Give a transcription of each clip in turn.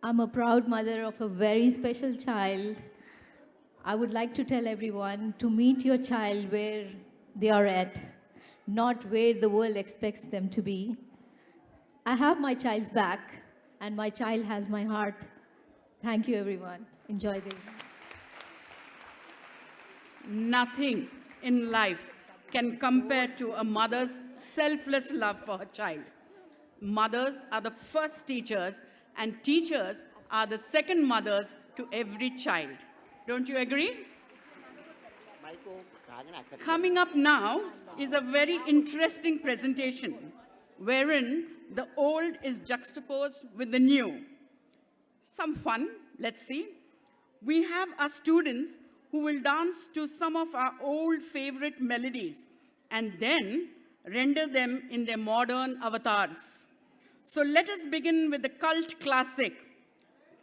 I'm a proud mother of a very special child. I would like to tell everyone to meet your child where they are at, not where the world expects them to be. I have my child's back, and my child has my heart. Thank you, everyone. Enjoy the evening. Nothing in life can compare to a mother's selfless love for her child. Mothers are the first teachers, and teachers are the second mothers to every child. Don't you agree? Coming up now is a very interesting presentation wherein the old is juxtaposed with the new. Some fun, let's see. We have our students who will dance to some of our old favorite melodies and then render them in their modern avatars. So let us begin with the cult classic,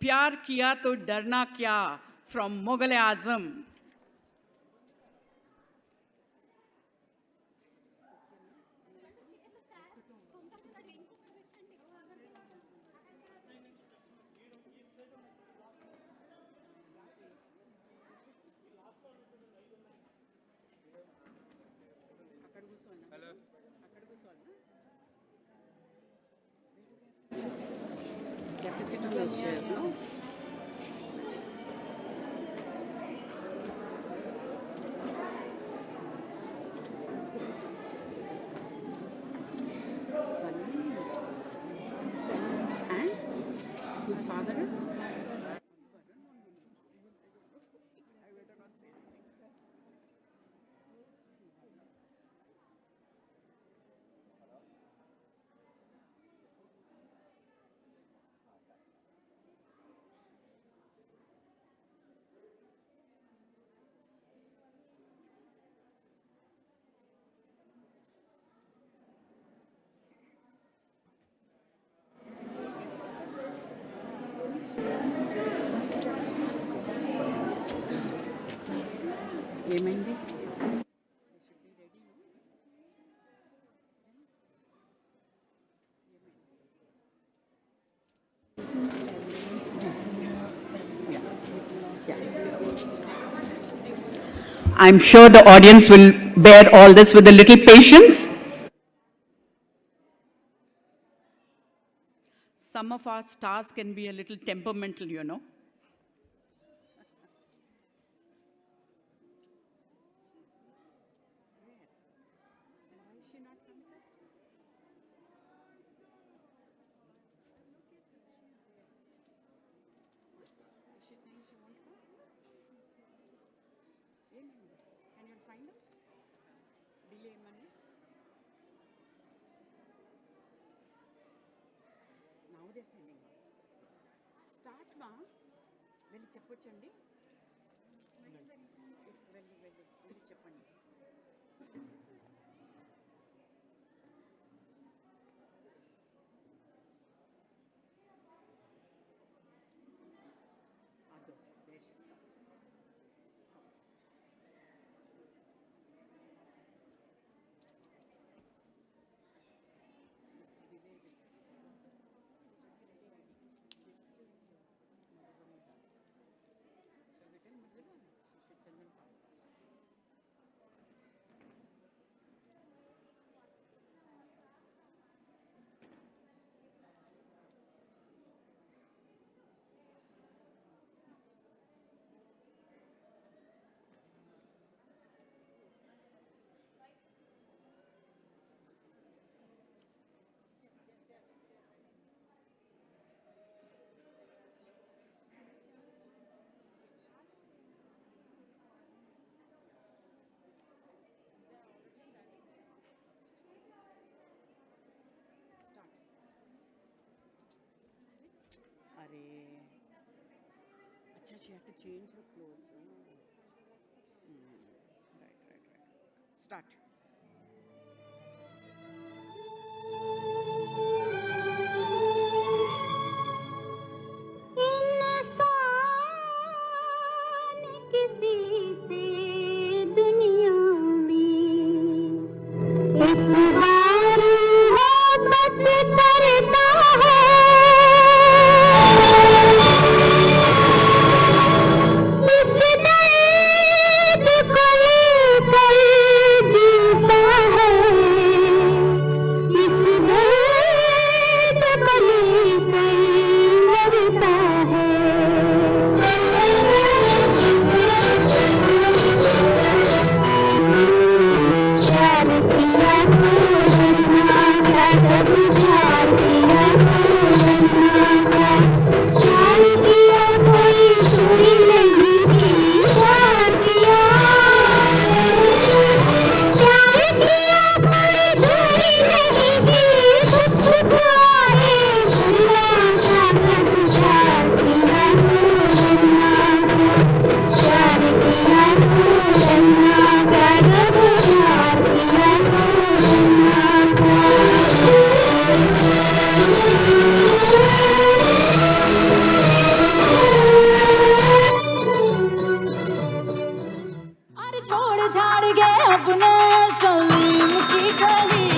Pyar Kiya To Darna Kya from Mughal-e-Azam. You have to sit on those chairs, no? And whose father is? ఏమైంది? I'm sure the audience will bear all this with a little patience. Some of our stars can be a little temperamental, you know. Can you find out? Delay money? Now they're sending. Start ma. వెళ్ళి చెప్పొచ్చండి. వెళ్ళి చెప్పండి. అదో దేశిస్తా. अरे अच्छा you have to change the clothes. Right. Start. करता है और छोड़ छाड़ के अपने सलीम की गली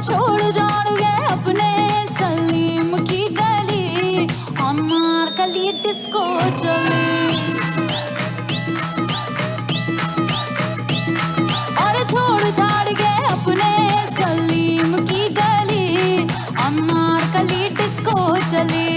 छोड़ छाड़ के अपने सलीम की गली अनारकली डिस्को चली और छोड़ छाड़ के अपने सलीम की गली अनारकली डिस्को चली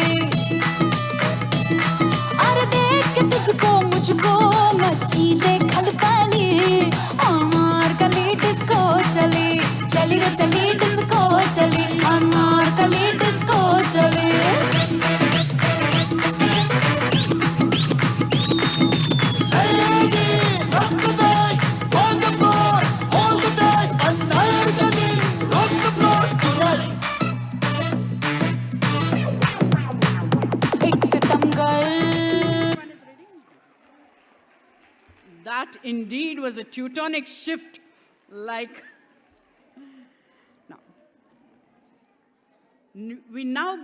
अरे देख के तुझको मुझको मची दे खलबली अनारकली डिस्को चली चली रे चली डिस्को चली अनारकली डिस्को चली एक सितमगर That indeed was a Teutonic shift, like. Now, we now